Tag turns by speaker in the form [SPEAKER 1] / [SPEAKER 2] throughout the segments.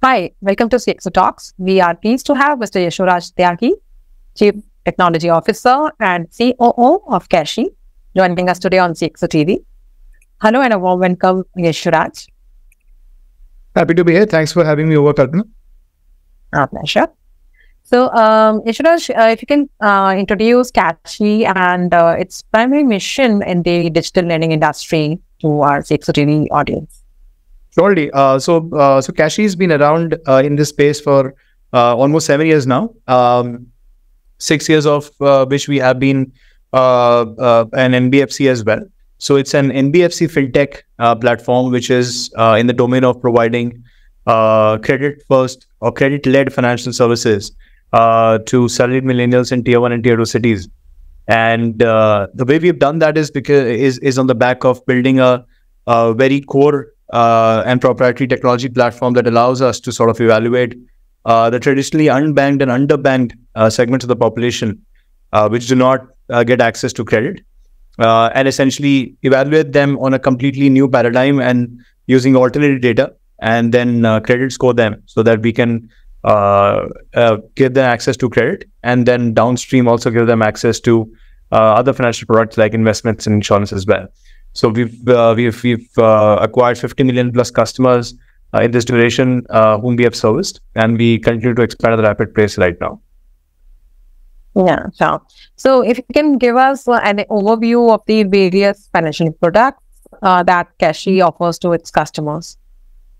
[SPEAKER 1] Hi, welcome to CXO Talks. We are pleased to have Mr. Yashoraj Tyagi, Chief Technology Officer and COO of CASHe, joining us today on CXO TV. Hello and a warm welcome, Yashoraj.
[SPEAKER 2] Happy to be here. Thanks for having me over, Kalpana.
[SPEAKER 1] Our pleasure. So, Yashoraj, if you can introduce CASHe and its primary mission in the digital lending industry to our CXO TV audience.
[SPEAKER 2] Surely. So CASHe has been around in this space for almost 7 years now. 6 years of which we have been an NBFC as well. So it's an NBFC Fintech platform, which is in the domain of providing credit first or credit led financial services to salaried millennials in tier 1 and tier 2 cities. And the way we've done that is because on the back of building a very core and proprietary technology platform that allows us to sort of evaluate the traditionally unbanked and underbanked segments of the population, which do not get access to credit, and essentially evaluate them on a completely new paradigm and using alternative data, and then credit score them so that we can give them access to credit, and then downstream also give them access to other financial products like investments and insurance as well. So we've acquired 50 million plus customers in this duration whom we have serviced, and we continue to expand at a rapid pace right now.
[SPEAKER 1] Yeah, sure. So if you can give us an overview of the various financial products that CASHe offers to its customers.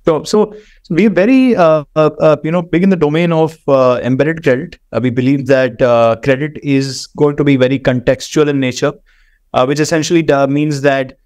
[SPEAKER 2] So we're very big in the domain of embedded credit. We believe that credit is going to be very contextual in nature, which essentially means that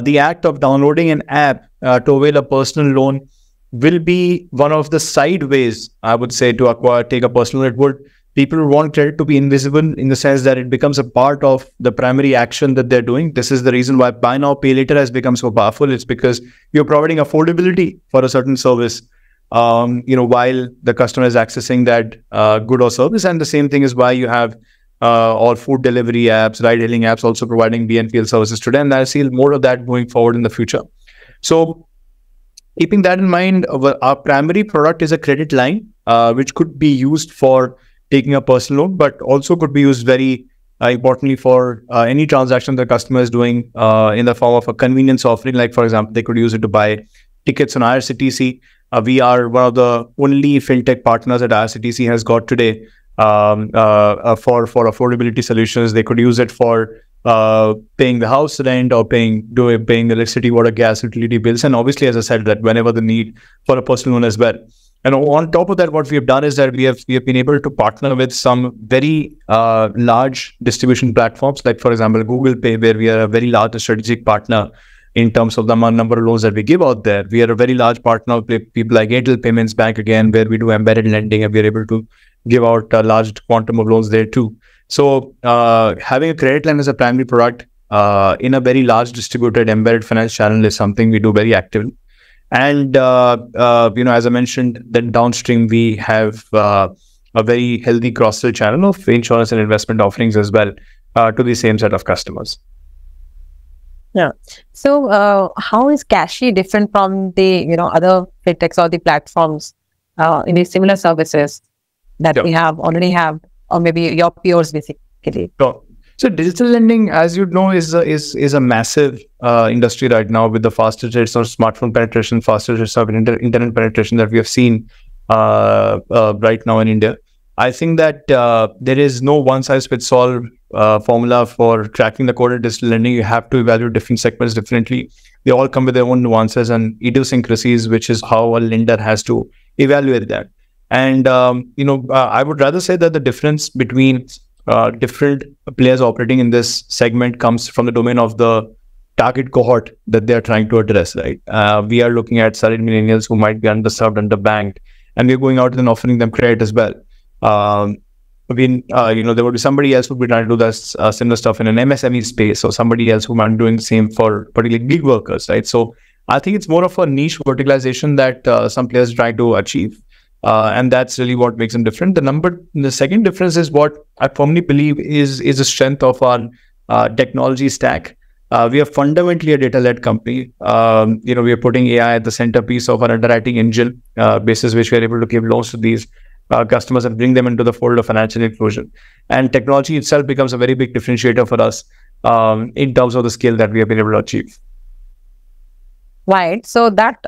[SPEAKER 2] the act of downloading an app to avail a personal loan will be one of the side ways, I would say, to take a personal loan. People want credit to be invisible in the sense that it becomes a part of the primary action that they're doing. This is the reason why buy now, pay later has become so powerful. It's because you're providing affordability for a certain service, while the customer is accessing that good or service. And the same thing is why you have all food delivery apps, ride-hailing apps also providing BNPL services today. And I see more of that going forward in the future. So keeping that in mind, our primary product is a credit line, which could be used for taking a personal loan, but also could be used very importantly for any transaction the customer is doing in the form of a convenience offering. Like, for example, they could use it to buy tickets on IRCTC. We are one of the only fintech partners that IRCTC has got today for affordability solutions. They could use it for paying the house rent or paying electricity, water, gas, utility bills. And obviously, as I said, that whenever the need for a personal loan as well. And on top of that, what we have done is that we have been able to partner with some very large distribution platforms, like, for example, Google Pay, where we are a very large strategic partner in terms of the number of loans that we give out there. We are a very large partner with people like Airtel Payments Bank, again, where we do embedded lending, and we are able to give out a large quantum of loans there too. So having a credit line as a primary product in a very large distributed embedded finance channel is something we do very actively. And, as I mentioned, then downstream, we have a very healthy cross-sell channel of insurance and investment offerings as well to the same set of customers.
[SPEAKER 1] Yeah. So how is CASHe different from the, other fintechs or the platforms in the similar services that we already have, or maybe your peers basically?
[SPEAKER 2] So digital lending, as you know, is a massive industry right now, with the fastest rates of smartphone penetration, fastest rates of internet penetration that we have seen right now in India. I think that there is no one-size-fits-all formula for tracking the core digital lending. You have to evaluate different segments differently. They all come with their own nuances and idiosyncrasies, which is how a lender has to evaluate that. And, I would rather say that the difference between different players operating in this segment comes from the domain of the target cohort that they are trying to address, right? We are looking at salaried millennials who might be underserved, underbanked, and we're going out and offering them credit as well. There would be somebody else who would be trying to do this similar stuff in an MSME space, or somebody else who might be doing the same for particularly gig workers, right? So I think it's more of a niche verticalization that some players try to achieve. And that's really what makes them different. The second difference is what I firmly believe is the strength of our technology stack. We are fundamentally a data-led company. We are putting AI at the centerpiece of our underwriting engine, basis which we are able to give loans to these customers and bring them into the fold of financial inclusion. And technology itself becomes a very big differentiator for us in terms of the scale that we have been able to achieve.
[SPEAKER 1] Right. So that,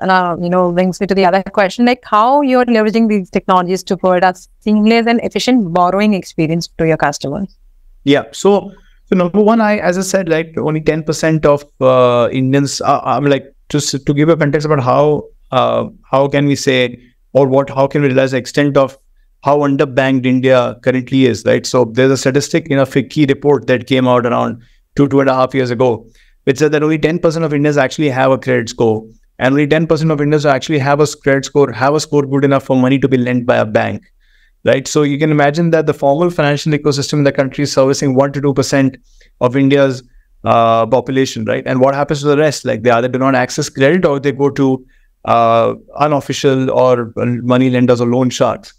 [SPEAKER 1] brings me to the other question, like how you're leveraging these technologies to provide a seamless and efficient borrowing experience to your customers.
[SPEAKER 2] Yeah. So number one, as I said, like only 10% of Indians, I'm like, just to give a context about how can we say, or how can we realize the extent of how underbanked India currently is, right? So there's a statistic in a FICCI report that came out around 2.5 years ago, which said that only 10% of Indians actually have a credit score, and only 10% of Indians who actually have a credit score have a score good enough for money to be lent by a bank, right? So you can imagine that the formal financial ecosystem in the country is servicing 1 to 2% of India's population, right? And what happens to the rest? Like they either do not access credit or they go to unofficial or money lenders or loan sharks.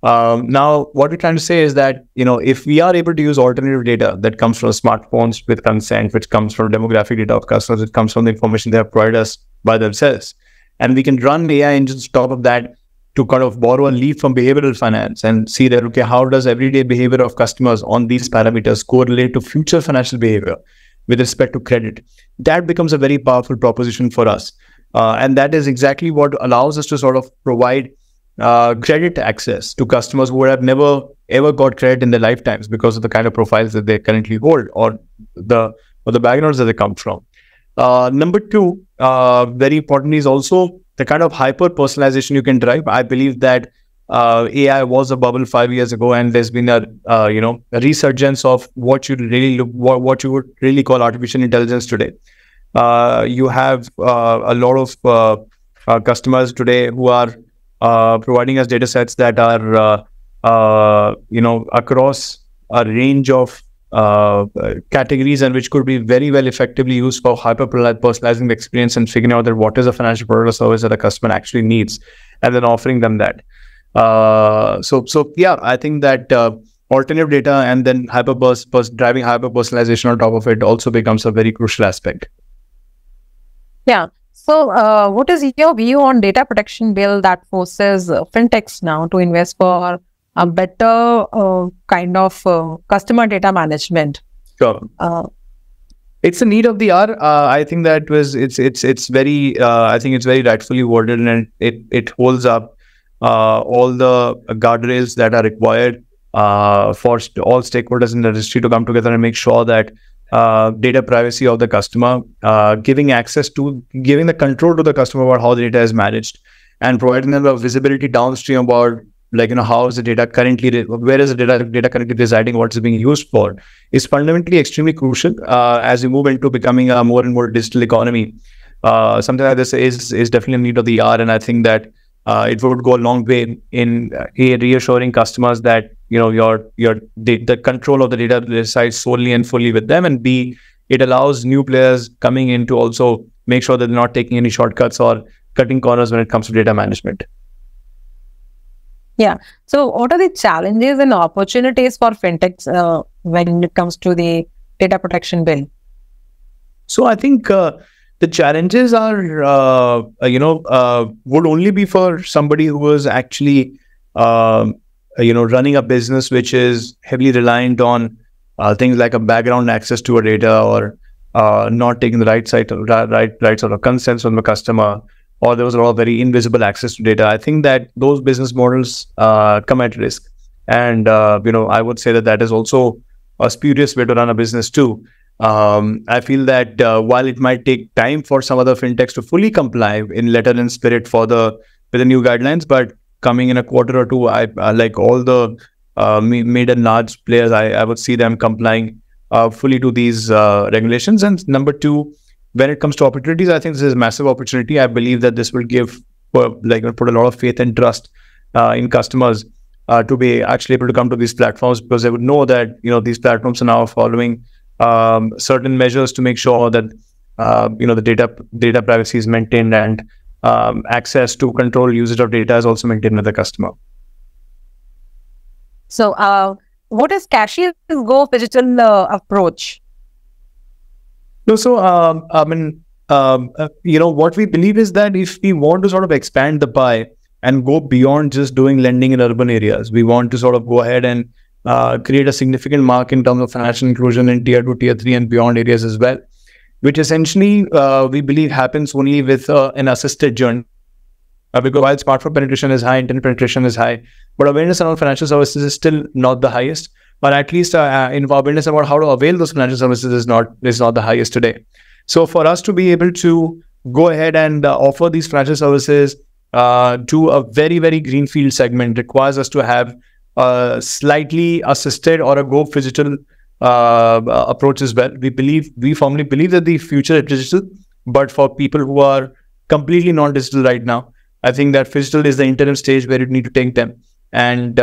[SPEAKER 2] Now, what we're trying to say is that, if we are able to use alternative data that comes from smartphones with consent, which comes from demographic data of customers, it comes from the information they have provided us by themselves, and we can run AI engines on top of that to kind of borrow a lead from behavioral finance and see that, okay, how does everyday behavior of customers on these parameters correlate to future financial behavior with respect to credit? That becomes a very powerful proposition for us. And that is exactly what allows us to sort of provide credit access to customers who have never ever got credit in their lifetimes because of the kind of profiles that they currently hold or the backgrounds that they come from. Number two, very importantly, is also the kind of hyper personalization you can drive. I believe that AI was a bubble 5 years ago, and there's been a resurgence of what you would really call artificial intelligence today. You have a lot of customers today who are providing us data sets that are across a range of categories, and which could be very well effectively used for hyper personalizing the experience and figuring out that what is a financial product or service that a customer actually needs, and then offering them that. So yeah, I think that alternative data and then driving hyper personalization on top of it also becomes a very crucial aspect.
[SPEAKER 1] Yeah. So what is your view on data protection bill that forces fintechs now to invest for a better kind of customer data management?
[SPEAKER 2] Sure. It's a need of the hour. I think that it's very I think it's very rightfully worded, and it holds up all the guardrails that are required for all stakeholders in the industry to come together and make sure that data privacy of the customer, giving the control to the customer about how the data is managed, and providing them a visibility downstream about how is the data currently, where is the data currently residing, what is it being used for, is fundamentally extremely crucial as we move into becoming a more and more digital economy. Something like this is definitely a need of the hour, and I think that it would go a long way in reassuring customers that the control of the data resides solely and fully with them, and B, it allows new players coming in to also make sure that they're not taking any shortcuts or cutting corners when it comes to data management.
[SPEAKER 1] Yeah. So what are the challenges and opportunities for fintechs when it comes to the data protection bill?
[SPEAKER 2] So I think the challenges are, would only be for somebody who is actually, running a business which is heavily reliant on things like a background access to a data, or not taking the right sort of consents from the customer, or there was a lot of very invisible access to data. I think that those business models come at risk. And, I would say that is also a spurious way to run a business too. I feel that while it might take time for some other fintechs to fully comply in letter and spirit with the new guidelines, but coming in a quarter or two, I like all the mid and large players, I would see them complying fully to these regulations. And number two, when it comes to opportunities, I think this is a massive opportunity. I believe that this will put a lot of faith and trust in customers to be actually able to come to these platforms, because they would know that these platforms are now following certain measures to make sure that the data privacy is maintained, and access to control usage of data is also maintained with the customer.
[SPEAKER 1] So what is CASHe's Go digital approach?
[SPEAKER 2] No, so what we believe is that if we want to sort of expand the pie and go beyond just doing lending in urban areas, we want to sort of go ahead and create a significant mark in terms of financial inclusion in tier 2, tier 3 and beyond areas as well, which essentially we believe happens only with an assisted journey. Because while smartphone penetration is high, internet penetration is high, but awareness around financial services is still not the highest, or at least awareness about how to avail those financial services is not the highest today. So for us to be able to go ahead and offer these financial services to a very, very greenfield segment requires us to have a slightly assisted or a go digital approach as well. We firmly believe that the future is digital, but for people who are completely non-digital right now, I think that physical is the interim stage where you need to take them, and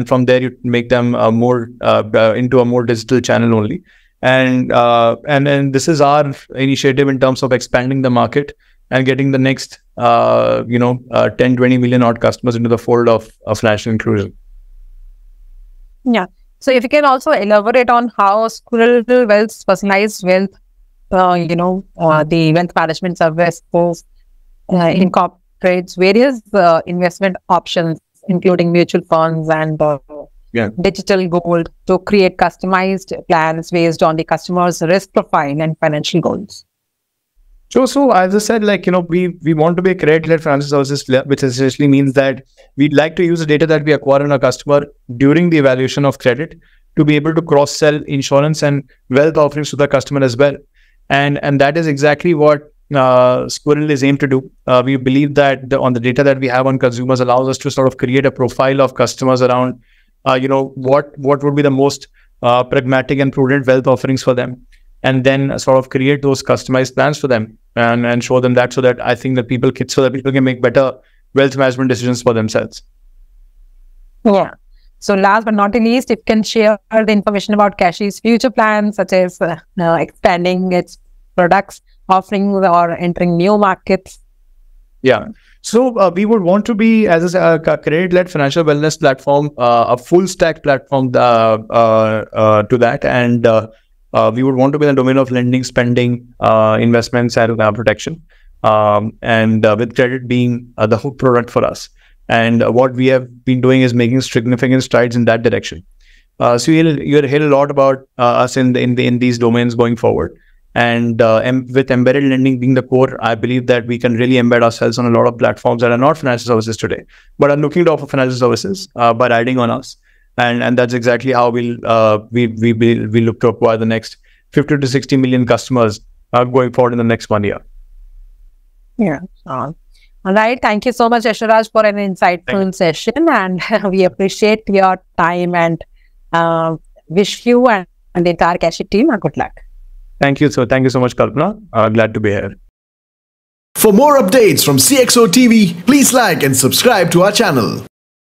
[SPEAKER 2] from there you make them more into a more digital channel only. And this is our initiative in terms of expanding the market and getting the next 10-20 million odd customers into the fold of financial inclusion.
[SPEAKER 1] Yeah. So if you can also elaborate on how Squirrel Wealth's personalized wealth, the wealth management service incorporates various investment options, including mutual funds and digital gold, to create customized plans based on the customer's risk profile and financial goals.
[SPEAKER 2] So as I said, we want to be a credit-led financial services player, which essentially means that we'd like to use the data that we acquire on a customer during the evaluation of credit to be able to cross-sell insurance and wealth offerings to the customer as well. And that is exactly what Squirrel is aimed to do. We believe that on the data that we have on consumers allows us to sort of create a profile of customers around, what would be the most pragmatic and prudent wealth offerings for them, and then sort of create those customized plans for them and show them that, so that I think that people can make better wealth management decisions for themselves.
[SPEAKER 1] Yeah. So last but not least, if you can share the information about CASHe's future plans, such as expanding its products offerings or entering new markets.
[SPEAKER 2] Yeah. So we would want to be, as a credit-led financial wellness platform, a full stack platform to that. And we would want to be in the domain of lending, spending, investments, and protection. And with credit being the hook product for us. And what we have been doing is making significant strides in that direction. So you'll hear a lot about us in these domains going forward. And with embedded lending being the core, I believe that we can really embed ourselves on a lot of platforms that are not financial services today, but are looking to offer financial services by riding on us. And that's exactly how we look to acquire the next 50 to 60 million customers going forward in the next 1 year.
[SPEAKER 1] Yeah. All right. Thank you so much, Yashoraj, for an insightful session. And we appreciate your time and wish you and the entire CASHe team a good luck.
[SPEAKER 2] Thank you. Thank you so much, Kalpana. Glad to be here.
[SPEAKER 3] For more updates from CXOTV, please like and subscribe to our channel.